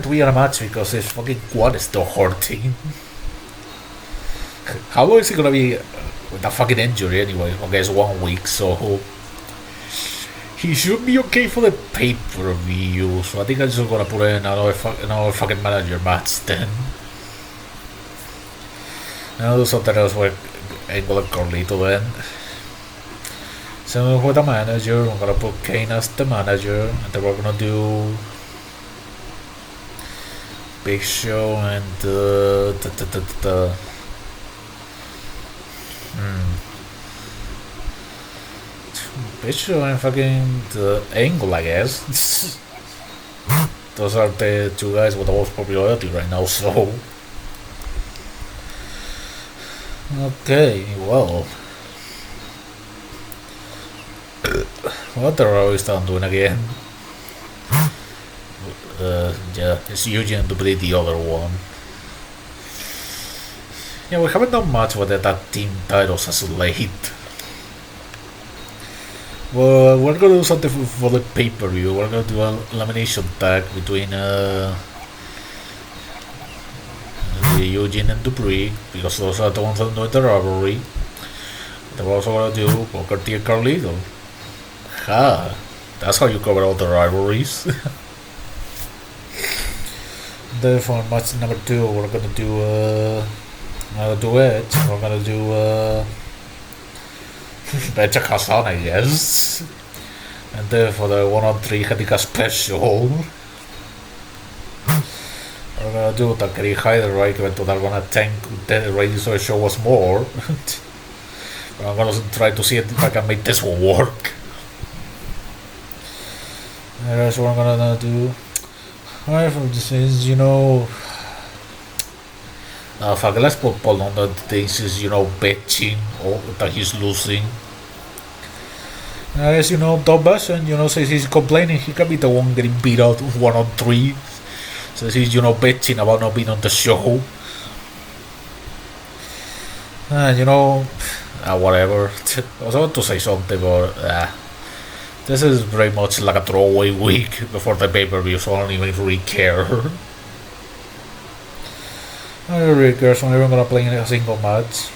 to be on a match because his fucking quad is still hurting. How long is he gonna be with that fucking injury anyway? Okay, it's 1 week, so he should be okay for the pay-per-view. So I think I'm just gonna put in another fucking manager match then. And I'll do something else with Angle and Carlito then. So with the manager, I'm gonna put Kane as the manager, and then we're gonna do Big Show and Big Show and fucking the Angle, I guess. Those are the two guys with the most popularity right now, so. Okay, well. What the hell is that doing again? Yeah, it's Eugene to play the other one. Yeah, we haven't done much with that team titles as of late. Well, we're gonna do something for the pay-per-view. We're gonna do an elimination tag between Eugene and Dupree, because those are the ones that know the rivalry. Then we're also gonna do Booker T and Carlito. Ha! That's how you cover all the rivalries. Then for match number 2, we're gonna do another duet. We're gonna do Better Hassan, I guess. And then for the 1-on-3 handicap special, we're gonna do Takari Hyder argument that I'm gonna tank the radio so the show was more. I'm gonna try to see if I can make this one work. And that's what I'm gonna do. Alright, from this is, fuck it, let's put Paul on the things is, bitching or that he's losing. I guess, Doug Basson, says he's complaining he can be the one getting beat out 1-on-3. Says he's, bitching about not being on the show. And, whatever. I was about to say something, but, this is very much like a throwaway week before the pay-per-view, so I don't even really care. I don't really care, so I'm even gonna play in a single match.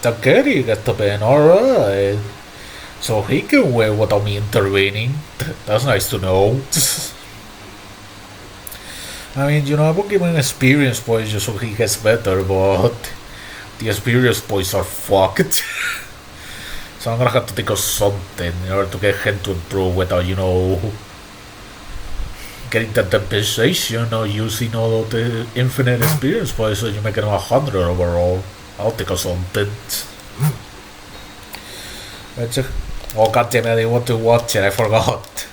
Takeri gets the pin, alright. So he can win without me intervening. That's nice to know. I mean, I will give him experience points just so he gets better, but the experience points are fucked. So I'm gonna have to think of something in order to get him to improve without, getting that compensation or using all of the infinite experience points so you make it 100 overall. I'll think of something. Oh goddammit, I want to watch it, I forgot.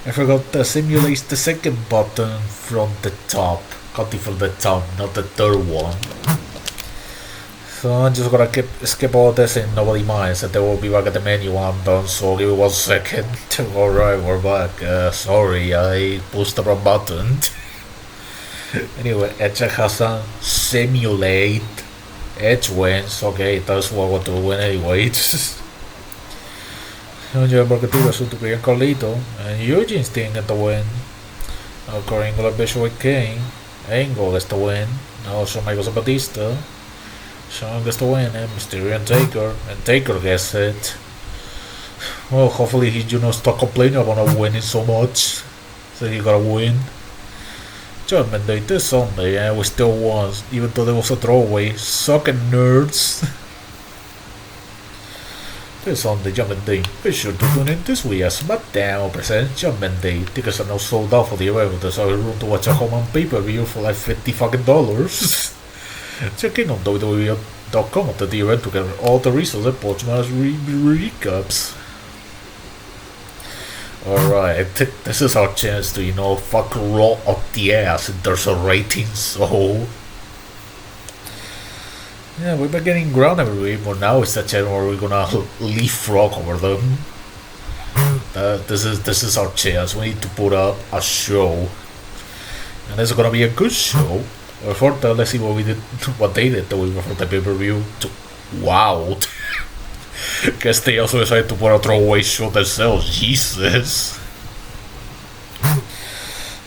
I forgot to simulate the second button from the top. Counting from the top, not the third one. So I'm just gonna skip all this and nobody minds, and then we'll be back at the menu when I'm done, so give me 1 second. Alright, we're back. Sorry, I pushed the wrong button. Anyway, Edge Hassan simulate. Edge wins. Okay, that's what we're doing anyway. Remember to soon to be Carlito, and Eugene's thing at the win. According to Bishop with Kane, Angle gets the win. Also Michael Batista. Shawn gets the win, and Mysterio and Taker gets it. Well, hopefully he stop complaining about not winning so much. So he gotta win. Judgment Day this Sunday, and we still won, even though there was a throwaway. Sucking nerds. This Sunday, Judgment Day. Be sure to tune in this week as Smackdown presents Judgment Day. Tickets are now sold out for the event, so there's room to watch a home on pay-per-view for like $50. Check in on WWE.com after the event to get all the results and post-match recaps. Alright, this is our chance to, fuck Raw up the ass in terms of ratings, so. Yeah, we've been getting ground every week, but now it's the channel where we're gonna leapfrog over them. This is our chance. We need to put up a show. And it's gonna be a good show. Before that, let's see what they did the week before the pay-per-view. Wow. Guess they also decided to put a throwaway show themselves. Jesus.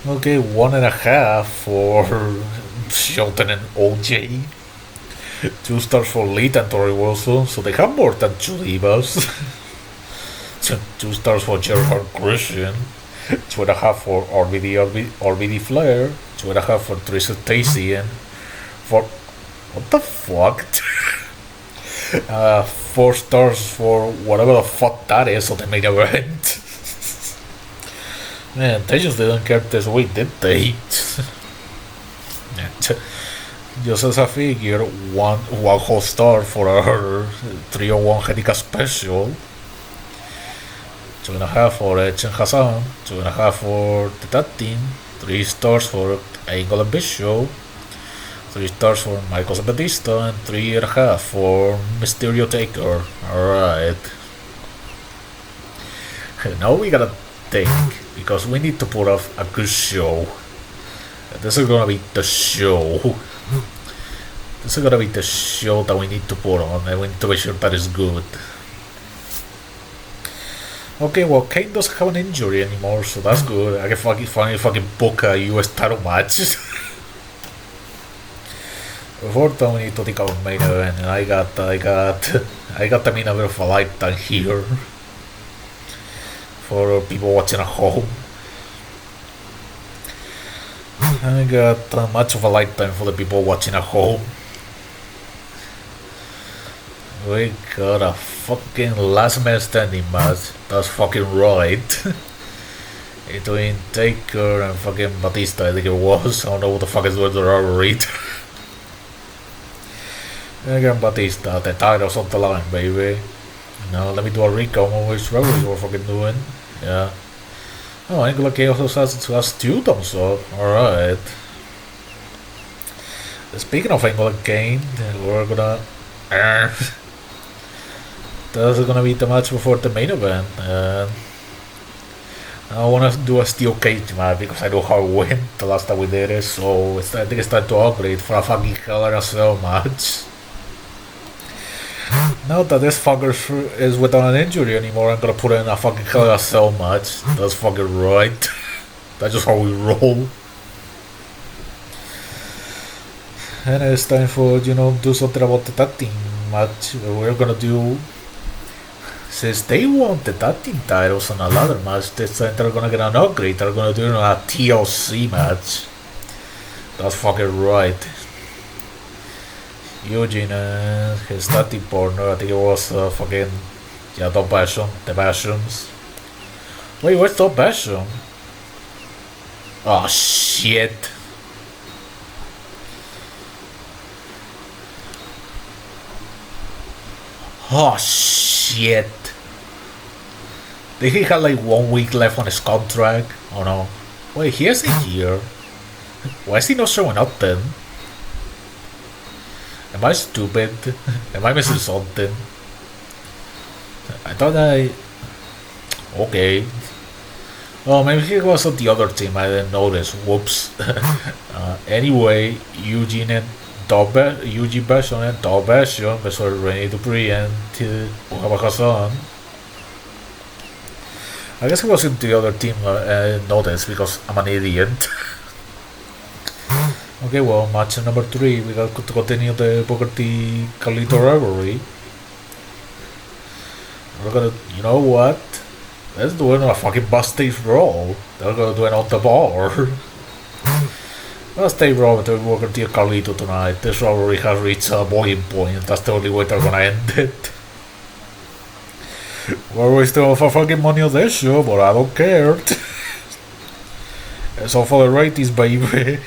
Okay, 1.5 for Shelton and OJ. 2 stars for Lita and Tori Wilson, so they have more than two divas. 2 stars for Jericho and Christian. 2.5 for RVD Flair. 2.5 for Trisha Stacy and for what the fuck? 4 stars for whatever the fuck that is on the main event. Man, they just didn't care this week, did they? Just as a figure, one whole star for our 301 handicap special. 2.5 for Edge and Hassan. 2.5 for the tag team. 3 stars for Angle and Bishop. 3 stars for Michaels and Batista, and 3.5 for Mysterio Taker. Alright. Now we gotta think, because we need to put off a good show. This is gonna be the show. This is gonna be the show that we need to put on, and we need to make sure that is good. Okay, well, Kane doesn't have an injury anymore, so that's good. I can finally book a US title match. Before that, we need to think about main event, and I got the main event of a lifetime here for people watching at home. I got a match of a lifetime for the people watching at home. We got a fucking last man standing match. That's fucking right. Between Taker and fucking Batista, I think it was. I don't know what the fuck is with the rivalry. Again, Batista, the title's on the line, baby. Now let me do a recount on which rivalry we're fucking doing. Yeah. Oh, Angela K also has two thumbs up. Alright. Speaking of Angela Kane, we're gonna. That's gonna be the match before the main event. I wanna do a steel cage match because I know how it went the last time we did it, so I think it's time to upgrade for a fucking Hell in a Cell match. Now that this fucker is without an injury anymore, I'm gonna put in a fucking Hell in a Cell match. That's fucking right. That's just how we roll. And it's time for, do something about the tag team match. We're gonna do. Since they won the tag team titles on a ladder match, this time they're gonna get an upgrade. They're gonna do a TLC match. That's fucking right. Eugene and his tag team partner, I think it was fucking. Yeah, Don Basham. The Bashams. Wait, where's Don Basham? Oh shit. Oh shit. Did he have like 1 week left on his contract? Oh no. Wait, he has a year. Why is he not showing up then? Am I stupid? Am I missing something? I thought Okay. Oh, maybe he was on the other team, I didn't notice. Whoops. Anyway, Eugene Basham and Don Basham versus Rene Dupree and Muhammad Hassan. I guess he was in the other team, I noticed because I'm an idiot. Okay, well, match number 3, we got to continue the Booker T Carlito rivalry. We're gonna, you know what? Let's do it on a fucking backstage roll. They're gonna do it on the bar. Let's stay raw with Booker T and Carlito tonight. This rivalry has reached a boiling point. That's the only way they're gonna end it. Well, we still have a fucking money on this show, but I don't care. It's all for the ratings, baby.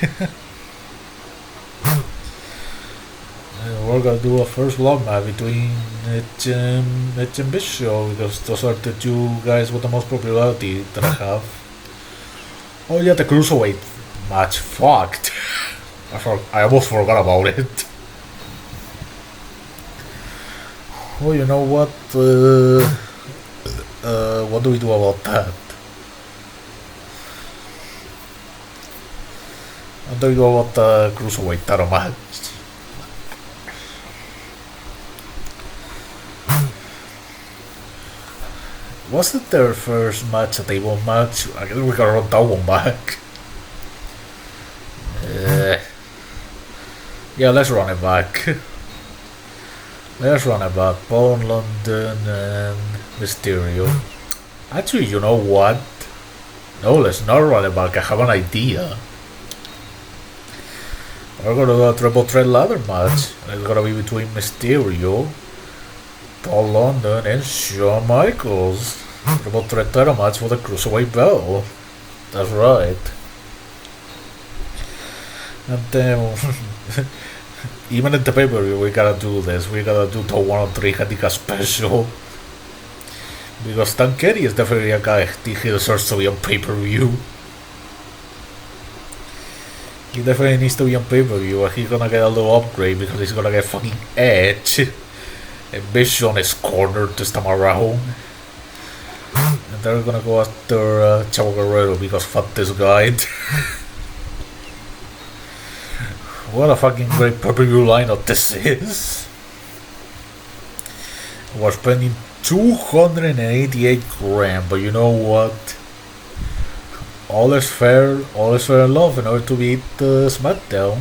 We're gonna do a first blood match between Edge and Bishop because those are the two guys with the most popularity that I have. Oh yeah, the cruiserweight match. Fucked. I almost forgot about it. Oh, you know what? What do we do about that? What do we do about the cruiserweight title match? Was it their first match, a table match? I guess we gotta run that one back. Yeah, let's run it back. Let's run it back. Paul London and Mysterio. Actually, you know what? No, let's not run it back. I have an idea. We're gonna do a triple threat ladder match. And it's gonna be between Mysterio, Paul London, and Shawn Michaels. Triple threat title match for the Cruiserweight belt. That's right. And then, even in the pay-per-view, we gotta do this. We gotta do the 103 handicap special. Because Stan Kenny is definitely a guy he deserves to be on pay-per-view. He definitely needs to be on pay-per-view, and he's gonna get a little upgrade because he's gonna get fucking Edge. And Big Show is cornered this time around. And they're gonna go after Chavo Guerrero because fuck this guy. What a fucking great pay-per-view lineup this is. We're spending 288 grand, but you know what? All is fair in love in order to beat Smackdown.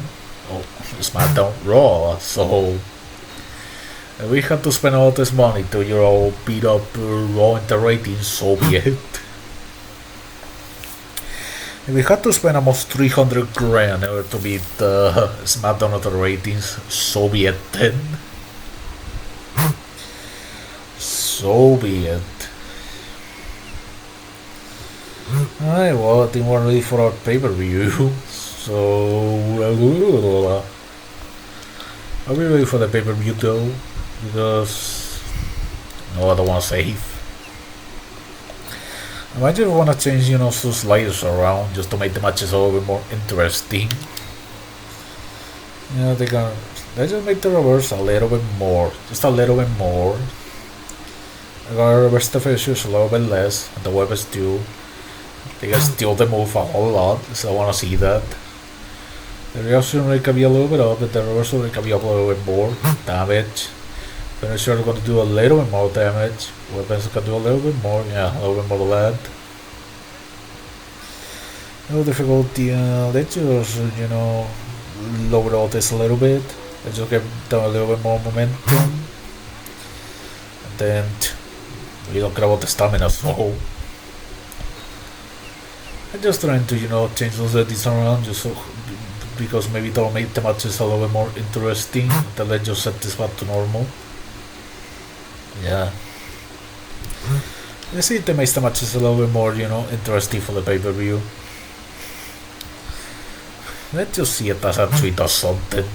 Oh, Smackdown Raw, so we had to spend all this money to, beat up Raw in the ratings, so be it. We had to spend almost 300 grand in order to beat Smackdown at the ratings, so be it then. So be it. Alright, well, I think we're ready for our pay-per-view. So, are we ready for the pay-per-view though? Because no, I don't want to save. I might just want to change, some sliders around just to make the matches a little bit more interesting. Let's just make the reverse a little bit more, just a little bit more. I gotta reverse the finishers a little bit less, and the weapons too. They can steal the move a whole lot, so I wanna see that. The reaction rate can be a little bit up, but the reversal rate can be up a little bit more. Damage. Finisher is gonna do a little bit more damage. Weapons can do a little bit more, yeah, a little bit more of that. No difficulty, let's just, lower all this a little bit. Let's just give them a little bit more momentum. And then, we don't care about the stamina, so I'm just trying to, change those edits around just so, because maybe that'll make the matches a little bit more interesting. Then let's just set this back to normal. Yeah. Let's see if they make the matches a little bit more, interesting for the pay-per-view. Let's just see if that actually does something.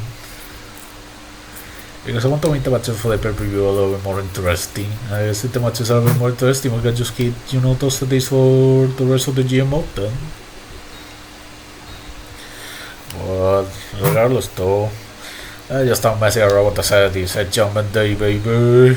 Because I want to make the matches for the pay-per-view a little bit more interesting. I guess if the matches are a bit more interesting, we can just keep, those days for the rest of the GMO then. But regardless though, I just start messing around with the settings. Judgment Day, baby.